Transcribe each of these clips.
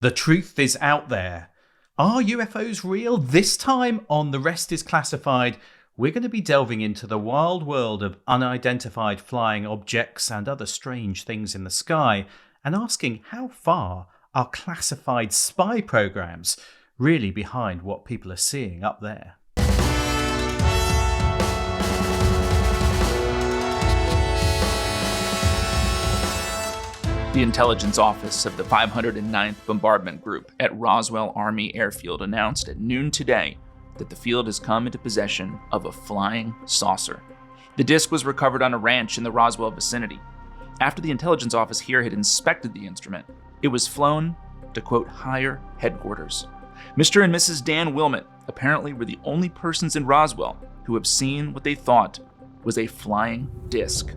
The truth is out there. Are UFOs real? This time on The Rest is Classified, we're going to be delving into the wild world of unidentified flying objects and other strange things in the sky, and asking how far are classified spy programs really behind what people are seeing up there. The intelligence office of the 509th Bombardment Group at Roswell Army Airfield announced at noon today that the field has come into possession of a flying saucer. The disc was recovered on a ranch in the Roswell vicinity. After the intelligence office here had inspected the instrument, it was flown to, quote, higher headquarters. Mr. and Mrs. Dan Wilmot apparently were the only persons in Roswell who have seen what they thought was a flying disc.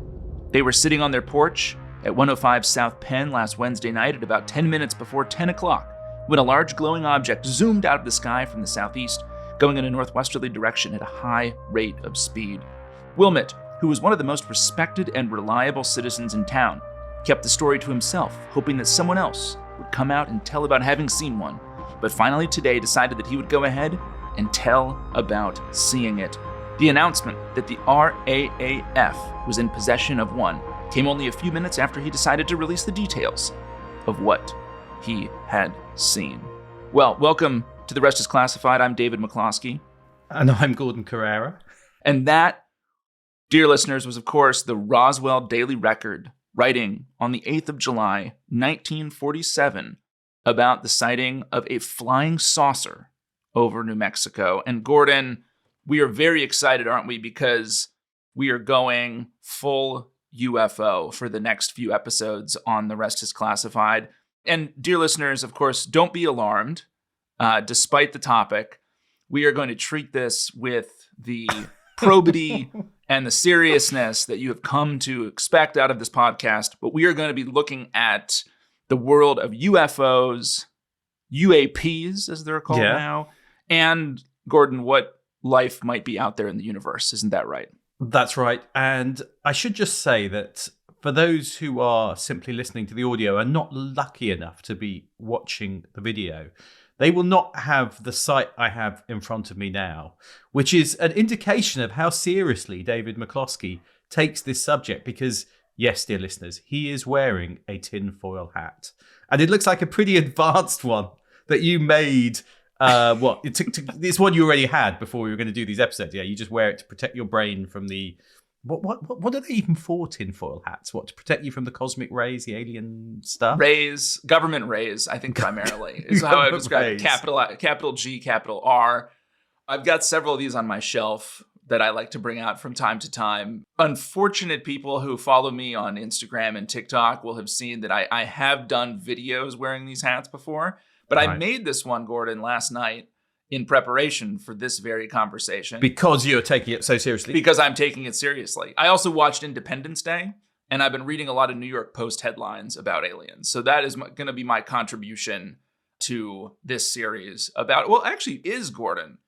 They were sitting on their porch at 105 South Penn last Wednesday night at about 10 minutes before 10 o'clock, when a large glowing object zoomed out of the sky from the southeast, going in a northwesterly direction at a high rate of speed. Wilmot, who was one of the most respected and reliable citizens in town, kept the story to himself, hoping that someone else would come out and tell about having seen one, but finally today decided that he would go ahead and tell about seeing it. The announcement that the RAAF was in possession of one came only a few minutes after he decided to release the details of what he had seen. Well, welcome to The Rest is Classified. I'm David McCloskey. And I'm Gordon Carrera. And that, dear listeners, was of course the Roswell Daily Record, writing on the 8th of July, 1947, about the sighting of a flying saucer over New Mexico. And Gordon, we are very excited, aren't we? Because we are going full UFO for the next few episodes on The Rest is Classified. And dear listeners, of course, don't be alarmed. Despite the topic, we are going to treat this with the probity and the seriousness that you have come to expect out of this podcast. But we are going to be looking at the world of UFOs, UAPs, as they're called now, and, Gordon, what life might be out there in the universe. Isn't that right? That's right. And I should just say that for those who are simply listening to the audio and not lucky enough to be watching the video, they will not have the sight I have in front of me now, which is an indication of how seriously David McCloskey takes this subject. Because, yes, dear listeners, he is wearing a tinfoil hat. And it looks like a pretty advanced one that you made. It's one you already had before we were going to do these episodes. Yeah, you just wear it to protect your brain from the what are they even for, tinfoil hats? What, to protect you from the cosmic rays, the alien stuff? Rays, government rays, I think primarily is how I would describe it. Capital G, capital R. I've got several of these on my shelf that I like to bring out from time to time. Unfortunate people who follow me on Instagram and TikTok will have seen that I have done videos wearing these hats before. But I made this one, Gordon, last night in preparation for this very conversation. Because you're taking it so seriously? Because I'm taking it seriously. I also watched Independence Day, and I've been reading a lot of New York Post headlines about aliens. So that is going to be my contribution to this series about, well, actually is, Gordon,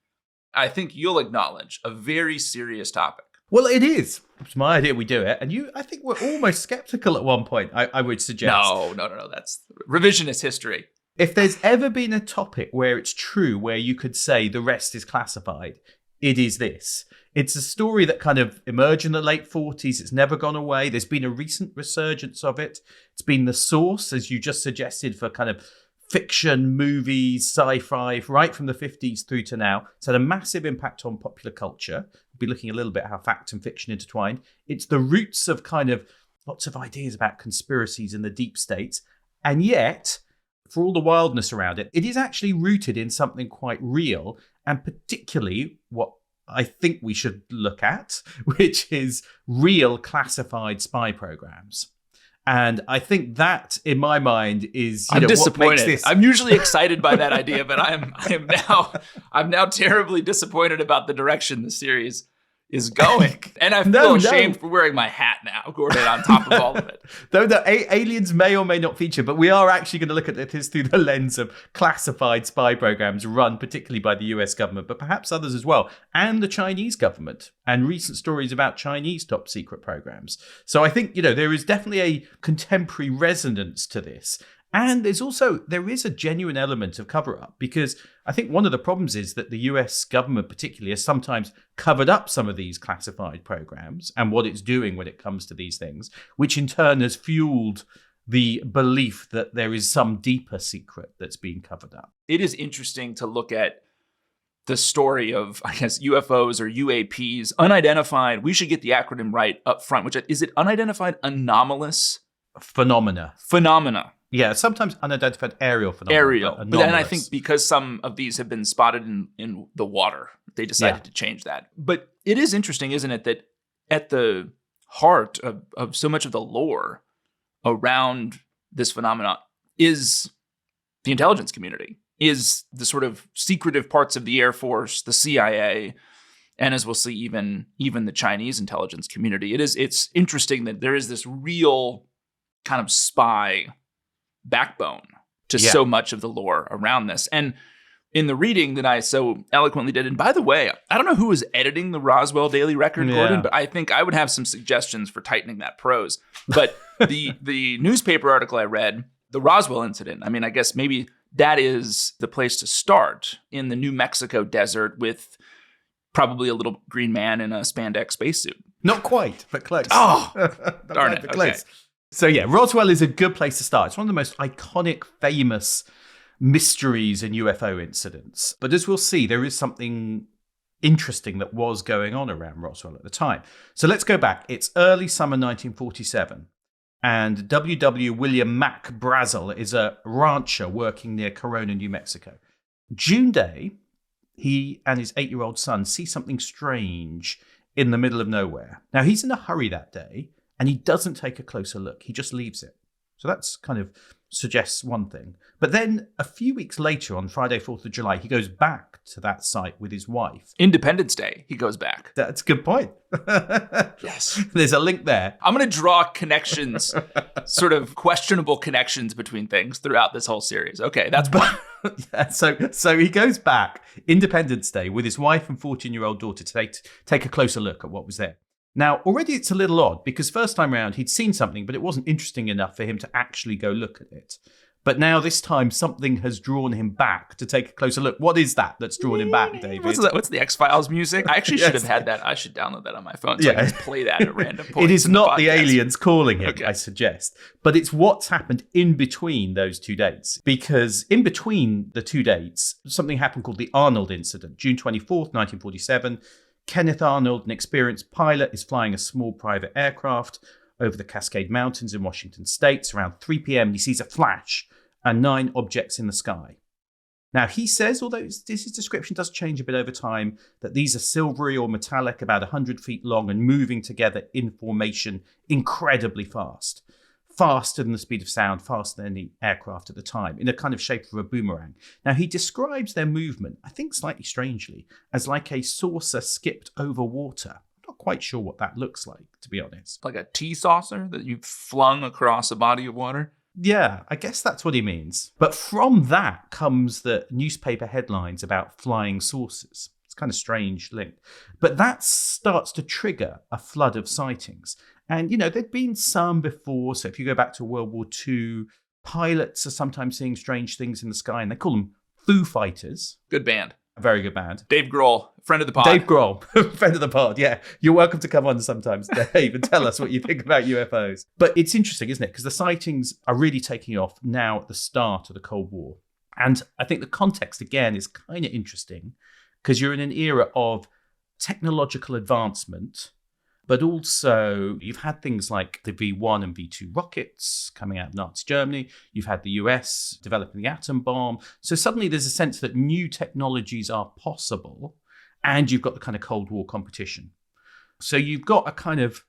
I think you'll acknowledge, a very serious topic. Well, it is. It's my idea we do it. And I think we're almost skeptical at one point, I would suggest. No. That's revisionist history. If there's ever been a topic where it's true, where you could say the rest is classified, it is this. It's a story that kind of emerged in the late 40s. It's never gone away. There's been a recent resurgence of it. It's been the source, as you just suggested, for kind of fiction, movies, sci-fi, right from the 50s through to now. It's had a massive impact on popular culture. We'll be looking a little bit at how fact and fiction intertwined. It's the roots of kind of lots of ideas about conspiracies in the deep states. And yet, for all the wildness around it, it is actually rooted in something quite real, and particularly what I think we should look at, which is real classified spy programs. And I think that, in my mind, is I'm disappointed. What makes this... I'm usually excited by that idea, but I'm now terribly disappointed about the direction the series is going. And I feel ashamed for wearing my hat now, Gordon, on top of all of it. Though the aliens may or may not feature, but we are actually going to look at this through the lens of classified spy programs run particularly by the US government, but perhaps others as well, and the Chinese government, and recent stories about Chinese top secret programs. So I think, there is definitely a contemporary resonance to this. And there is a genuine element of cover-up, because I think one of the problems is that the US government particularly has sometimes covered up some of these classified programs and what it's doing when it comes to these things, which in turn has fueled the belief that there is some deeper secret that's being covered up. It is interesting to look at the story of, I guess, UFOs or UAPs, unidentified. We should get the acronym right up front, which is it unidentified anomalous? Phenomena. Yeah, sometimes unidentified aerial phenomena. But then I think because some of these have been spotted in the water, they decided to change that. But it is interesting, isn't it, that at the heart of so much of the lore around this phenomenon is the intelligence community, is the sort of secretive parts of the Air Force, the CIA, and as we'll see, even the Chinese intelligence community. It's interesting that there is this real kind of spy backbone to so much of the lore around this. And in the reading that I so eloquently did, and by the way, I don't know who was editing the Roswell Daily Record, Gordon, but I think I would have some suggestions for tightening that prose. But the newspaper article I read, the Roswell incident, I mean, I guess maybe that is the place to start, in the New Mexico desert with probably a little green man in a spandex spacesuit. Not quite, but close. Oh, darn it. Close. Okay. So yeah, Roswell is a good place to start. It's one of the most iconic, famous mysteries and UFO incidents. But as we'll see, there is something interesting that was going on around Roswell at the time. So let's go back. It's early summer 1947. And W.W. William Mac Brazel is a rancher working near Corona, New Mexico. June day, he and his 8-year-old son see something strange in the middle of nowhere. Now, he's in a hurry that day, and he doesn't take a closer look. He just leaves it. So that's kind of suggests one thing. But then a few weeks later, on Friday, 4th of July, he goes back to that site with his wife. Independence Day, he goes back. That's a good point. Yes. There's a link there. I'm going to draw connections, sort of questionable connections between things throughout this whole series. Okay, that's one. Yeah, so he goes back, Independence Day, with his wife and 14-year-old daughter to take a closer look at what was there. Now, already it's a little odd, because first time round he'd seen something, but it wasn't interesting enough for him to actually go look at it. But now this time something has drawn him back to take a closer look. What is that that's drawn him back, David? What's the X-Files music? I actually should have had that. I should download that on my phone so I can just play that at random points. It is not the aliens calling him, I suggest. But it's what's happened in between those two dates. Because in between the two dates, something happened called the Arnold incident. June 24th, 1947. Kenneth Arnold, an experienced pilot, is flying a small private aircraft over the Cascade Mountains in Washington State. Around 3 p.m., he sees a flash and 9 objects in the sky. Now, he says, although his description does change a bit over time, that these are silvery or metallic, about 100 feet long, and moving together in formation incredibly fast. Faster than the speed of sound, faster than any aircraft at the time, in a kind of shape of a boomerang. Now, he describes their movement, I think slightly strangely, as like a saucer skipped over water. I'm not quite sure what that looks like, to be honest. Like a tea saucer that you've flung across a body of water? Yeah, I guess that's what he means. But from that comes the newspaper headlines about flying saucers. It's kind of strange link. But that starts to trigger a flood of sightings. And, you know, there'd been some before. So if you go back to World War II, pilots are sometimes seeing strange things in the sky, and they call them Foo Fighters. Good band. A very good band. Dave Grohl, friend of the pod. Dave Grohl, friend of the pod, yeah. You're welcome to come on sometimes, Dave, and tell us what you think about UFOs. But it's interesting, isn't it? Because the sightings are really taking off now at the start of the Cold War. And I think the context, again, is kind of interesting, because you're in an era of technological advancement, but also you've had things like the V1 and V2 rockets coming out of Nazi Germany. You've had the US developing the atom bomb. So suddenly there's a sense that new technologies are possible, and you've got the kind of Cold War competition. So you've got a kind of,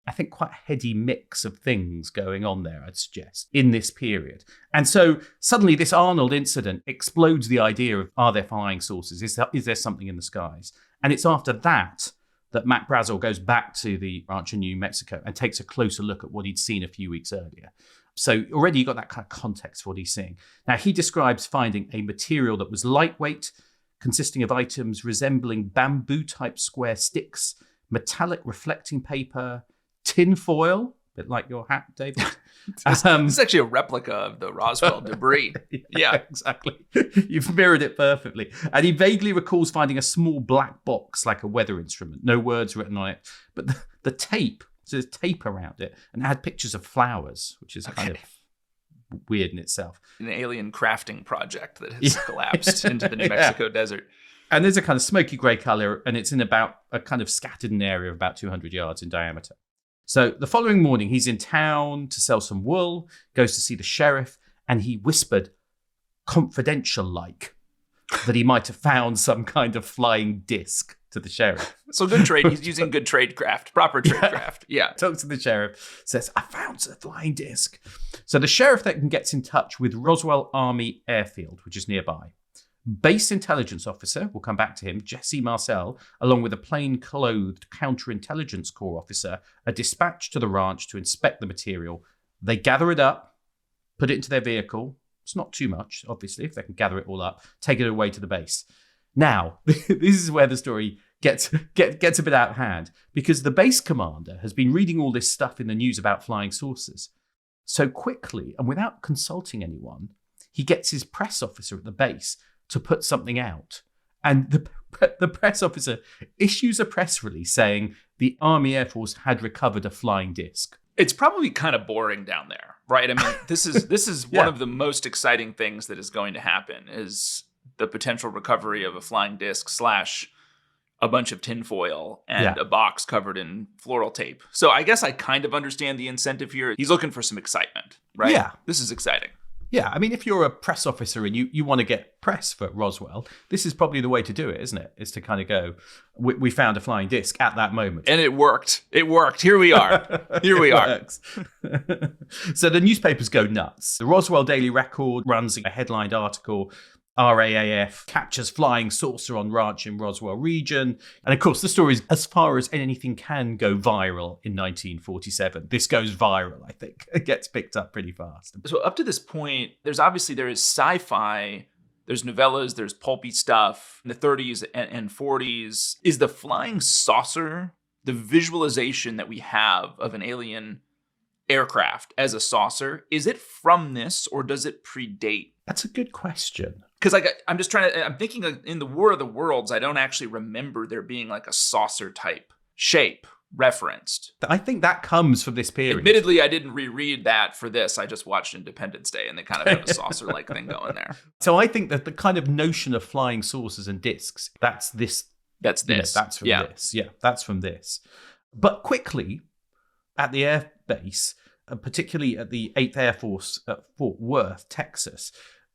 I think, quite heady mix of things going on there, I'd suggest, in this period. And so suddenly this Arnold incident explodes the idea of, are there flying saucers? Is there something in the skies? And it's after that Mac Brazel goes back to the ranch in New Mexico and takes a closer look at what he'd seen a few weeks earlier. So already you got that kind of context for what he's seeing. Now, he describes finding a material that was lightweight, consisting of items resembling bamboo-type square sticks, metallic reflecting paper, tin foil, bit like your hat, David. This is actually a replica of the Roswell debris. Yeah, exactly. You've mirrored it perfectly. And he vaguely recalls finding a small black box like a weather instrument. No words written on it. But the tape, so there's tape around it, and it had pictures of flowers, which is kind of weird in itself. An alien crafting project that has collapsed into the New Mexico desert. And there's a kind of smoky grey colour, and it's in about a kind of scattered in an area of about 200 yards in diameter. So the following morning, he's in town to sell some wool, goes to see the sheriff, and he whispered, confidential-like, that he might have found some kind of flying disc to the sheriff. So good trade. He's using good tradecraft, proper tradecraft. Yeah. Talks to the sheriff, says, I found a flying disc. So the sheriff then gets in touch with Roswell Army Airfield, which is nearby. Base intelligence officer, we'll come back to him, Jesse Marcel, along with a plain-clothed counterintelligence corps officer, are dispatched to the ranch to inspect the material. They gather it up, put it into their vehicle. It's not too much, obviously, if they can gather it all up, take it away to the base. Now, this is where the story gets a bit out of hand, because the base commander has been reading all this stuff in the news about flying saucers. So quickly, and without consulting anyone, he gets his press officer at the base to put something out. And the press officer issues a press release saying the Army Air Force had recovered a flying disc. It's probably kind of boring down there, right? I mean, this is one of the most exciting things that is going to happen is the potential recovery of a flying disc / a bunch of tinfoil and a box covered in floral tape. So I guess I kind of understand the incentive here. He's looking for some excitement, right? Yeah. This is exciting. Yeah, I mean, if you're a press officer and you want to get press for Roswell, this is probably the way to do it, isn't it? Is to kind of go, we found a flying disc at that moment. And it worked. It worked. Here we are. Here we are. So the newspapers go nuts. The Roswell Daily Record runs a headlined article, RAAF captures flying saucer on ranch in Roswell region. And of course, the story is as far as anything can go viral in 1947. This goes viral, I think. It gets picked up pretty fast. So up to this point, there is sci-fi, there's novellas, there's pulpy stuff in the 30s and 40s. Is the flying saucer the visualization that we have of an alien aircraft as a saucer? Is it from this or does it predate? That's a good question. Because I'm thinking in the War of the Worlds, I don't actually remember there being like a saucer type shape referenced. I think that comes from this period. Admittedly, I didn't reread that for this. I just watched Independence Day and they kind of have a saucer-like thing going there. So I think that the kind of notion of flying saucers and discs, that's this. That's this. You know, that's from this. Yeah, that's from this. But quickly, at the air base, particularly at the 8th Air Force at Fort Worth, Texas,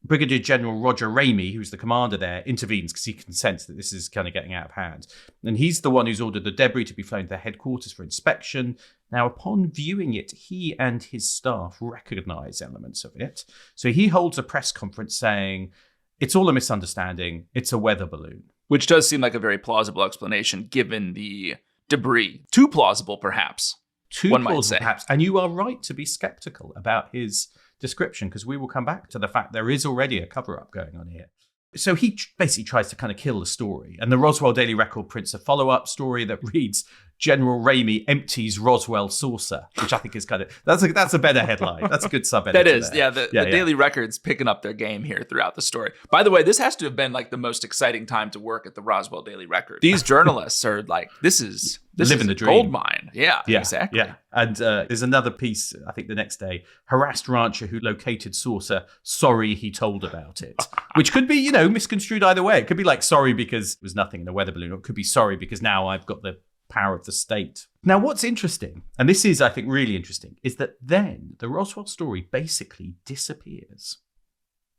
Brigadier General Roger Ramey, who's the commander there, intervenes because he can sense that this is kind of getting out of hand. And he's the one who's ordered the debris to be flown to their headquarters for inspection. Now, upon viewing it, he and his staff recognize elements of it. So he holds a press conference saying, it's all a misunderstanding. It's a weather balloon. Which does seem like a very plausible explanation given the debris. Too plausible, perhaps. Too plausible, perhaps. And you are right to be skeptical about his description, because we will come back to the fact there is already a cover-up going on here. So he basically tries to kind of kill the story. And the Roswell Daily Record prints a follow-up story that reads, General Ramey empties Roswell saucer, which I think is kind of, that's a better headline. That's a good sub-editor. That is, there. The Daily Record's picking up their game here throughout the story. By the way, this has to have been like the most exciting time to work at the Roswell Daily Record. These journalists are like, this is living the dream. Gold mine. Yeah, exactly. Yeah. And there's another piece, I think the next day, harassed rancher who located saucer, sorry he told about it. Which could be, misconstrued either way. It could be like, sorry because there was nothing in the weather balloon. Or it could be sorry because now I've got the power of the state. Now, what's interesting, and this is, I think, really interesting, is that then the Roswell story basically disappears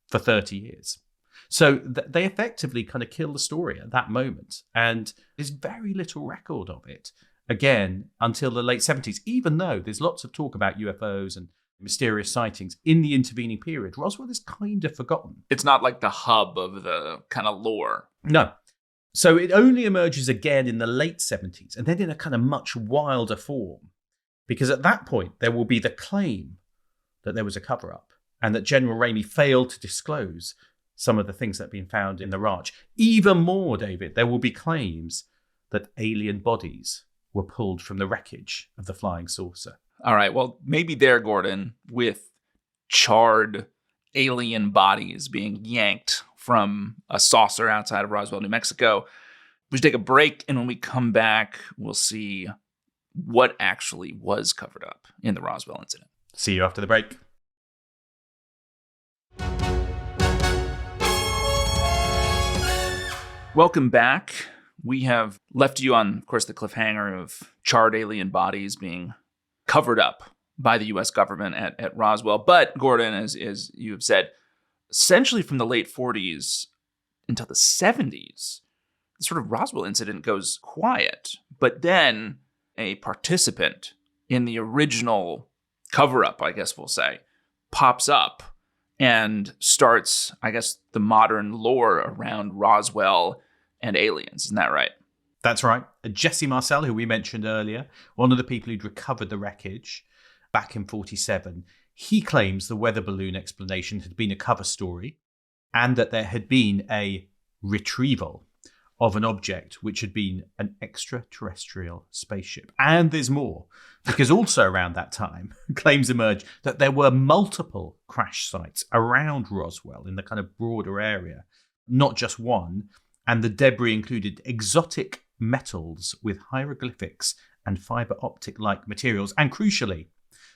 for 30 years. So they effectively kind of kill the story at that moment. And there's very little record of it, again, until the late 70s, even though there's lots of talk about UFOs and mysterious sightings in the intervening period. Roswell is kind of forgotten. It's not like the hub of the kind of lore. No. So it only emerges again in the late 70s, and then in a kind of much wilder form. Because at that point, there will be the claim that there was a cover-up and that General Ramey failed to disclose some of the things that have been found in the ranch. Even more, David, there will be claims that alien bodies were pulled from the wreckage of the flying saucer. All right, well, maybe there, Gordon, with charred alien bodies being yanked from a saucer outside of Roswell, New Mexico. We should take a break, and when we come back, we'll see what actually was covered up in the Roswell incident. See you after the break. Welcome back. We have left you on, of course, the cliffhanger of charred alien bodies being covered up by the U.S. government at Roswell. But, Gordon, as you have said, essentially from the late 40s until the 70s, the sort of Roswell incident goes quiet. But then a participant in the original cover-up, I guess we'll say, pops up and starts, I guess, the modern lore around Roswell and aliens. Isn't that right? That's right. Jesse Marcel, who we mentioned earlier, one of the people who'd recovered the wreckage back in 47, he claims the weather balloon explanation had been a cover story and that there had been a retrieval of an object which had been an extraterrestrial spaceship. And there's more, because also around that time, claims emerged that there were multiple crash sites around Roswell in the kind of broader area, not just one, and the debris included exotic metals with hieroglyphics and fiber optic-like materials. And crucially,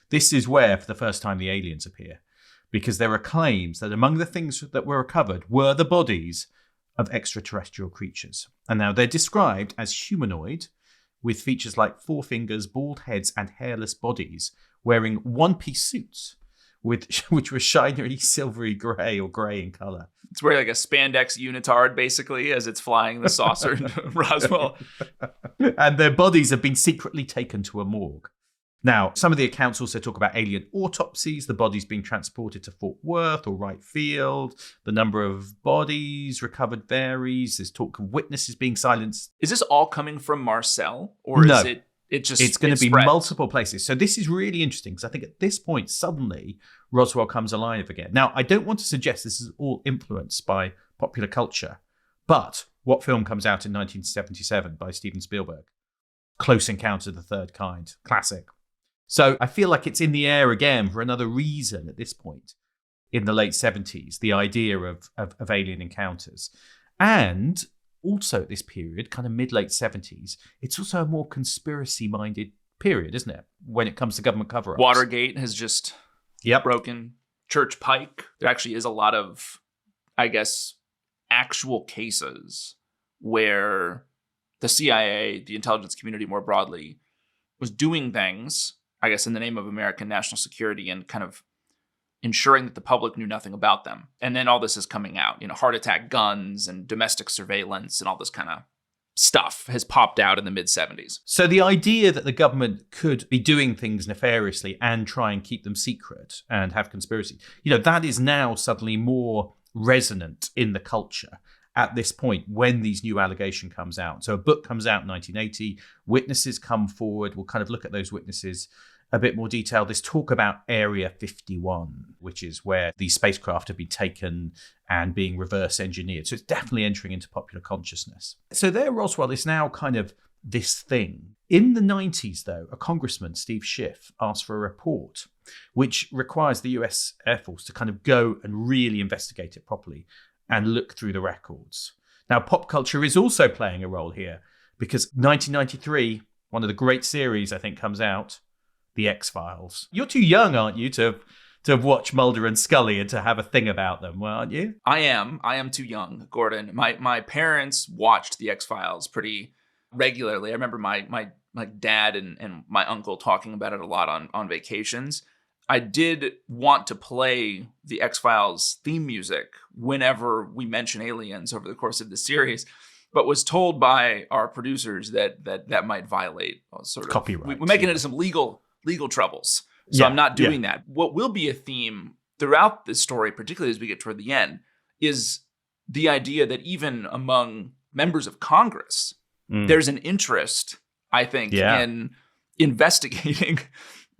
this is where, for the first time, the aliens appear, because there are claims that among the things that were recovered were the bodies of extraterrestrial creatures. And now they're described as humanoid, with features like 4 fingers, bald heads, and hairless bodies, wearing one-piece suits, which were shiny, silvery grey or grey in colour. It's wearing like a spandex unitard, basically, as it's flying the saucer into Roswell. And their bodies have been secretly taken to a morgue. Now, some of the accounts also talk about alien autopsies, the bodies being transported to Fort Worth or Wright Field. The number of bodies recovered varies. There's talk of witnesses being silenced. Is this all coming from Marcel? Or No. is it's going to be multiple places. So this is really interesting because I think at this point, suddenly, Roswell comes alive again. Now, I don't want to suggest this is all influenced by popular culture, but what film comes out in 1977 by Steven Spielberg? Close Encounters of the Third Kind. Classic. So I feel like it's in the air again for another reason at this point in the late 70s, the idea of alien encounters. And also at this period, kind of mid-late 70s, it's also a more conspiracy-minded period, isn't it? When it comes to government cover-ups. Watergate has just broken. Church Pike. There actually is a lot of, I guess, actual cases where the CIA, the intelligence community more broadly, was doing things, I guess, in the name of American national security and kind of ensuring that the public knew nothing about them. And then all this is coming out, heart attack guns and domestic surveillance and all this kind of stuff has popped out in the mid-70s. So the idea that the government could be doing things nefariously and try and keep them secret and have conspiracy, that is now suddenly more resonant in the culture at this point when these new allegation comes out. So a book comes out in 1980, witnesses come forward, we'll kind of look at those witnesses a bit more detail. There's talk about Area 51, which is where these spacecraft have been taken and being reverse engineered. So it's definitely entering into popular consciousness. So there, Roswell is now kind of this thing. In the 90s, though, a congressman, Steve Schiff, asked for a report which requires the US Air Force to kind of go and really investigate it properly and look through the records. Now, pop culture is also playing a role here because 1993, one of the great series, I think, comes out, The X-Files. You're too young, aren't you, to have watched Mulder and Scully and to have a thing about them, aren't you? I am too young, Gordon. My parents watched The X-Files pretty regularly. I remember my dad and my uncle talking about it a lot on vacations. I did want to play the X-Files theme music whenever we mention aliens over the course of the series, but was told by our producers that might violate sort of copyright. We're making it into some legal troubles. So I'm not doing that. What will be a theme throughout this story, particularly as we get toward the end, is the idea that even among members of Congress, there's an interest, I think, in investigating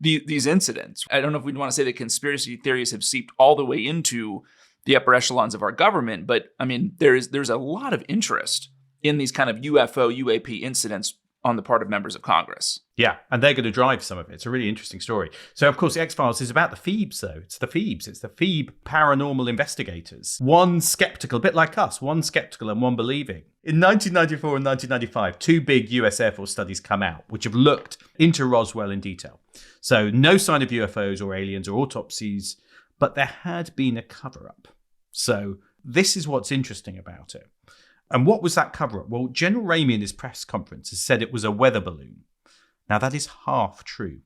these incidents. I don't know if we'd want to say that conspiracy theories have seeped all the way into the upper echelons of our government, but I mean, there's a lot of interest in these kind of UFO, UAP incidents on the part of members of Congress. Yeah, and they're going to drive some of it. It's a really interesting story. So, of course, the X-Files is about the Phoebes, though. It's the Phoebes. It's the Phoebe paranormal investigators. One skeptical, a bit like us, one skeptical and one believing. In 1994 and 1995, two big US Air Force studies come out, which have looked into Roswell in detail. So, no sign of UFOs or aliens or autopsies, but there had been a cover-up. So, this is what's interesting about it. And what was that cover-up? Well, General Ramey in his press conference has said it was a weather balloon. Now, that is half true,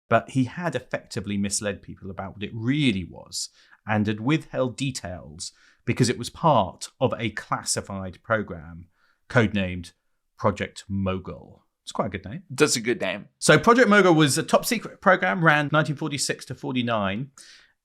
but he had effectively misled people about what it really was and had withheld details because it was part of a classified program codenamed Project Mogul. It's quite a good name. That's a good name. So Project Mogul was a top secret program, ran 1946 to 49,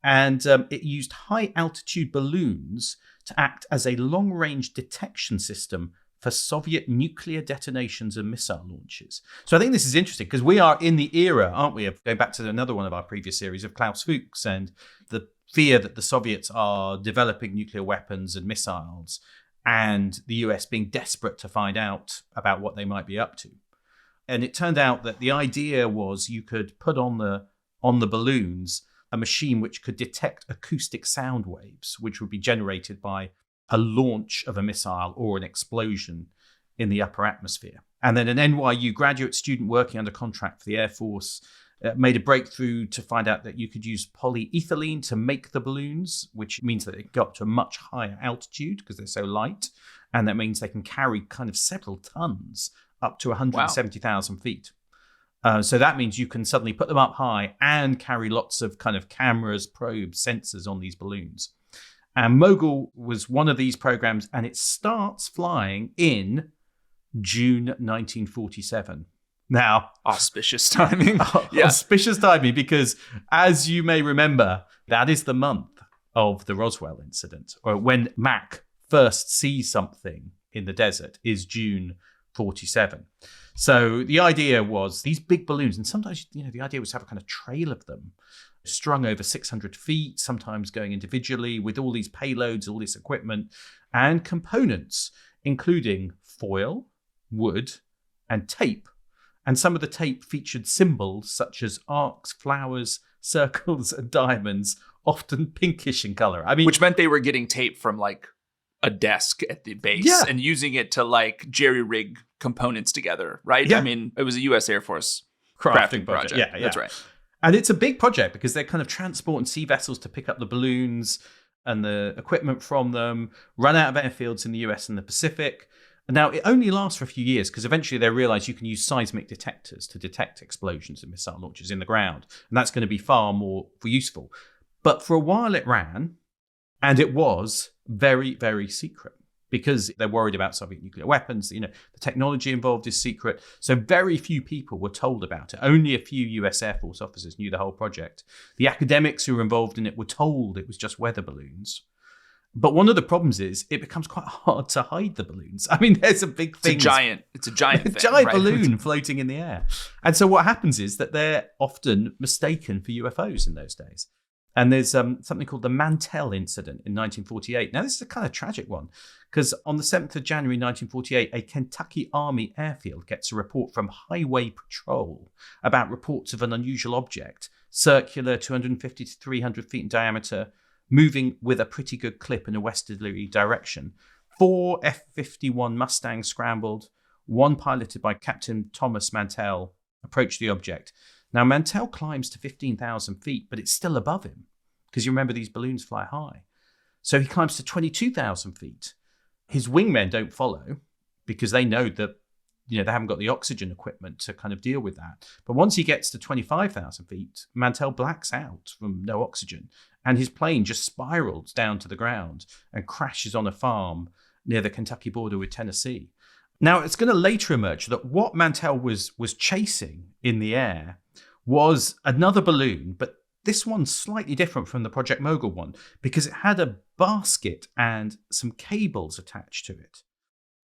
and it used high-altitude balloons to act as a long-range detection system for Soviet nuclear detonations and missile launches. So I think this is interesting because we are in the era, aren't we, of going back to another one of our previous series of Klaus Fuchs and the fear that the Soviets are developing nuclear weapons and missiles, and the US being desperate to find out about what they might be up to. And it turned out that the idea was you could put on the balloons a machine which could detect acoustic sound waves, which would be generated by a launch of a missile or an explosion in the upper atmosphere. And then an NYU graduate student working under contract for the Air Force made a breakthrough to find out that you could use polyethylene to make the balloons, which means that it got up to a much higher altitude because they're so light. And that means they can carry kind of several tons up to 170,000 feet. So that means you can suddenly put them up high and carry lots of kind of cameras, probes, sensors on these balloons. And Mogul was one of these programs, and it starts flying in June 1947. Now, auspicious timing. Yeah. Auspicious timing because, as you may remember, that is the month of the Roswell incident, or when Mac first sees something in the desert is June 47. So the idea was these big balloons, and sometimes, the idea was to have a kind of trail of them strung over 600 feet, sometimes going individually with all these payloads, all this equipment and components, including foil, wood, and tape. And some of the tape featured symbols such as arcs, flowers, circles, and diamonds, often pinkish in color. I mean, which meant they were getting tape from like a desk at the base and using it to like jerry rig components together, right? Yeah. I mean, it was a U.S. Air Force crafting project. Yeah, that's right. And it's a big project because they're kind of transporting sea vessels to pick up the balloons and the equipment from them, run out of airfields in the US and the Pacific. And now it only lasts for a few years because eventually they realize you can use seismic detectors to detect explosions and missile launches in the ground. And that's going to be far more useful. But for a while it ran, and it was very, very secret because they're worried about Soviet nuclear weapons. The technology involved is secret. So very few people were told about it. Only a few US Air Force officers knew the whole project. The academics who were involved in it were told it was just weather balloons. But one of the problems is it becomes quite hard to hide the balloons. I mean, there's a big thing. It's a giant thing, giant right? balloon floating in the air. And so what happens is that they're often mistaken for UFOs in those days. And there's something called the Mantell incident in 1948. Now, this is a kind of tragic one because on the 7th of January 1948, a Kentucky Army airfield gets a report from Highway Patrol about reports of an unusual object, circular 250 to 300 feet in diameter, moving with a pretty good clip in a westerly direction. 4 F-51 Mustangs scrambled, one piloted by Captain Thomas Mantell, approached the object. Now, Mantell climbs to 15,000 feet, but it's still above him because you remember these balloons fly high. So he climbs to 22,000 feet. His wingmen don't follow because they know that they haven't got the oxygen equipment to kind of deal with that. But once he gets to 25,000 feet, Mantell blacks out from no oxygen, and his plane just spirals down to the ground and crashes on a farm near the Kentucky border with Tennessee. Now, it's going to later emerge that what Mantell was chasing in the air was another balloon, but this one's slightly different from the Project Mogul one because it had a basket and some cables attached to it.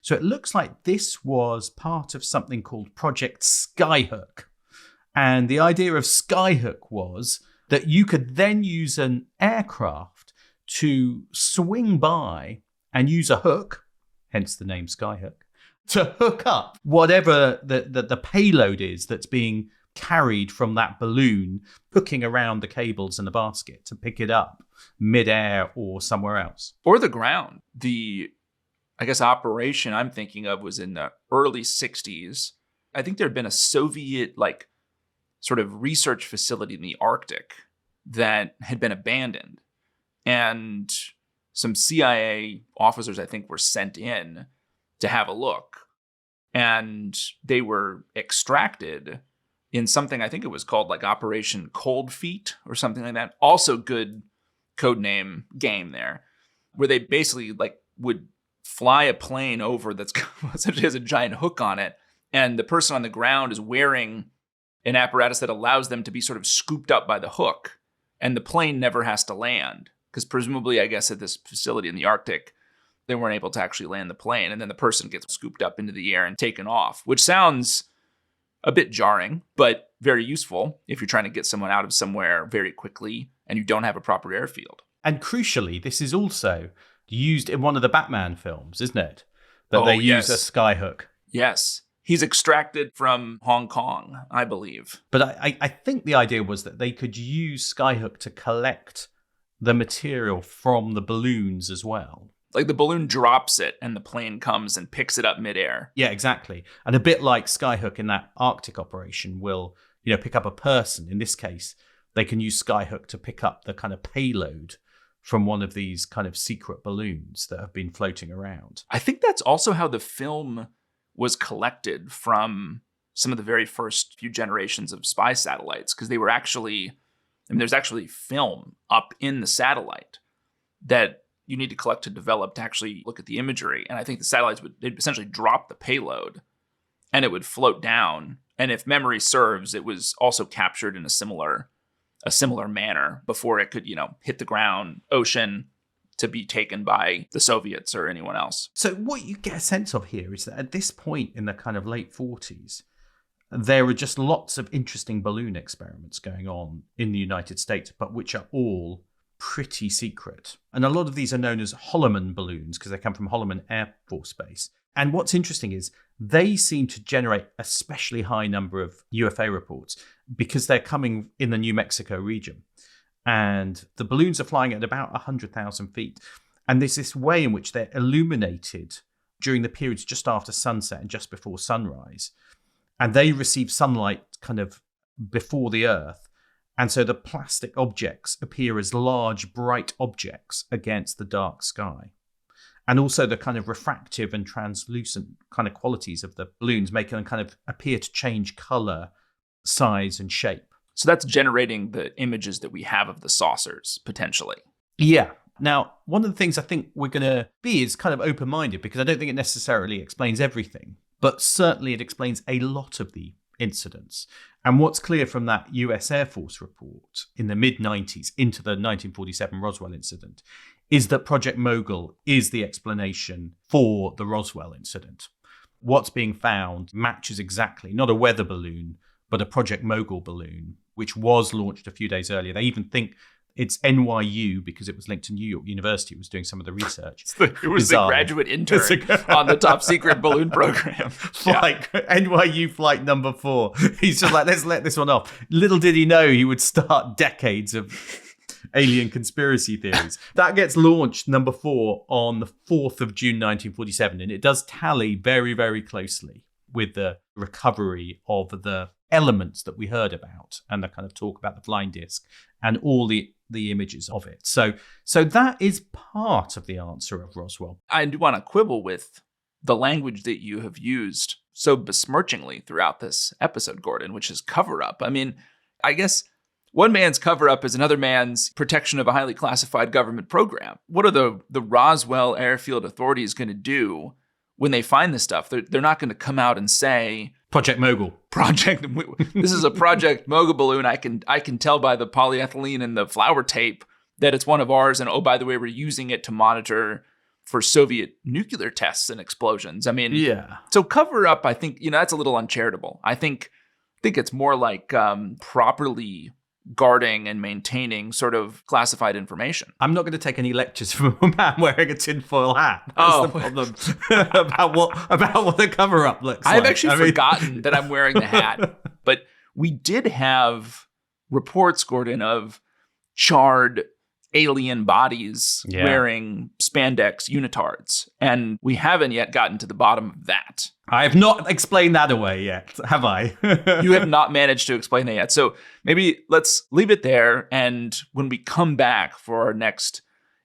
So it looks like this was part of something called Project Skyhook. And the idea of Skyhook was that you could then use an aircraft to swing by and use a hook, hence the name Skyhook, to hook up whatever the payload is that's being carried from that balloon, hooking around the cables and the basket to pick it up midair or somewhere else. Or the ground. The, I guess, operation I'm thinking of was in the early 60s. I think there had been a Soviet, sort of research facility in the Arctic that had been abandoned. And some CIA officers, I think, were sent in to have a look. And they were extracted in something, I think it was called Operation Cold Feet or something like that. Also good codename game there, where they basically would fly a plane over that's essentially has a giant hook on it. And the person on the ground is wearing an apparatus that allows them to be sort of scooped up by the hook. And the plane never has to land. Because presumably, I guess, at this facility in the Arctic, they weren't able to actually land the plane. And then the person gets scooped up into the air and taken off, which sounds a bit jarring, but very useful if you're trying to get someone out of somewhere very quickly and you don't have a proper airfield. And crucially, this is also used in one of the Batman films, isn't it? That they use a skyhook. Yes. He's extracted from Hong Kong, I believe. But I think the idea was that they could use skyhook to collect the material from the balloons as well. The balloon drops it and the plane comes and picks it up midair. Yeah, exactly. And a bit like skyhook in that Arctic operation will, pick up a person. In this case, they can use skyhook to pick up the kind of payload from one of these kind of secret balloons that have been floating around. I think that's also how the film was collected from some of the very first few generations of spy satellites, because they were actually, there's actually film up in the satellite that you need to collect to develop to actually look at the imagery. And I think the satellites they'd essentially drop the payload and it would float down. And if memory serves, it was also captured in a similar manner before it could, hit the ground, ocean, to be taken by the Soviets or anyone else. So what you get a sense of here is that at this point in the kind of late 40s, there are just lots of interesting balloon experiments going on in the United States, but which are all pretty secret. And a lot of these are known as Holloman balloons because they come from Holloman Air Force Base. And what's interesting is they seem to generate a especially high number of UFO reports because they're coming in the New Mexico region. And the balloons are flying at about 100,000 feet. And there's this way in which they're illuminated during the periods just after sunset and just before sunrise. And they receive sunlight kind of before the Earth. And so the plastic objects appear as large, bright objects against the dark sky. And also the kind of refractive and translucent kind of qualities of the balloons make them kind of appear to change color, size, and shape. So that's generating the images that we have of the saucers, potentially. Yeah. Now, one of the things I think we're going to be is kind of open-minded because I don't think it necessarily explains everything, but certainly it explains a lot of the incidents. And what's clear from that US Air Force report in the mid-90s into the 1947 Roswell incident is that Project Mogul is the explanation for the Roswell incident. What's being found matches exactly, not a weather balloon, but a Project Mogul balloon, which was launched a few days earlier. They even think it's NYU because it was linked to New York University. It was doing some of the research. It was the graduate intern on the top secret balloon program. NYU flight number 4. He's just like, let's let this one off. Little did he know he would start decades of alien conspiracy theories. That gets launched, number 4, on the 4th of June, 1947. And it does tally very, very closely with the recovery of the elements that we heard about and the kind of talk about the flying disc and all the images of it. So that is part of the answer of Roswell. I do want to quibble with the language that you have used so besmirchingly throughout this episode, Gordon, which is cover-up. I mean, I guess one man's cover-up is another man's protection of a highly classified government program. What are the Roswell Airfield authorities going to do when they find this stuff? They're not going to come out and say, Project Mogul. This is a Project Mogul balloon. I can tell by the polyethylene and the flower tape that it's one of ours. And oh, by the way, we're using it to monitor for Soviet nuclear tests and explosions. I mean, yeah. So cover up, I think, that's a little uncharitable. I think it's more like properly guarding and maintaining sort of classified information. I'm not going to take any lectures from a man wearing a tinfoil hat. That's Oh. the problem about what the cover-up looks like. I've actually forgotten that I'm wearing the hat. But we did have reports, Gordon, of charred alien bodies wearing spandex unitards. And we haven't yet gotten to the bottom of that. I have not explained that away yet, have I? You have not managed to explain that yet. So maybe let's leave it there. And when we come back for our next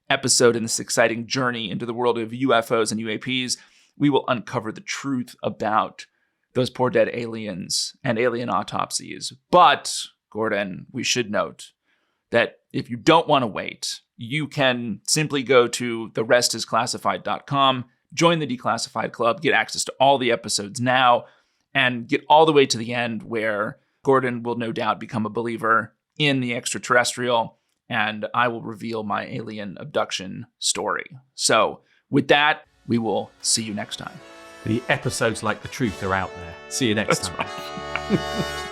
episode in this exciting journey into the world of UFOs and UAPs, we will uncover the truth about those poor dead aliens and alien autopsies. But, Gordon, we should note that if you don't want to wait, you can simply go to therestisclassified.com, join the Declassified Club, get access to all the episodes now, and get all the way to the end where Gordon will no doubt become a believer in the extraterrestrial, and I will reveal my alien abduction story. So with that, we will see you next time. The episodes like the truth are out there. See you next time. Right.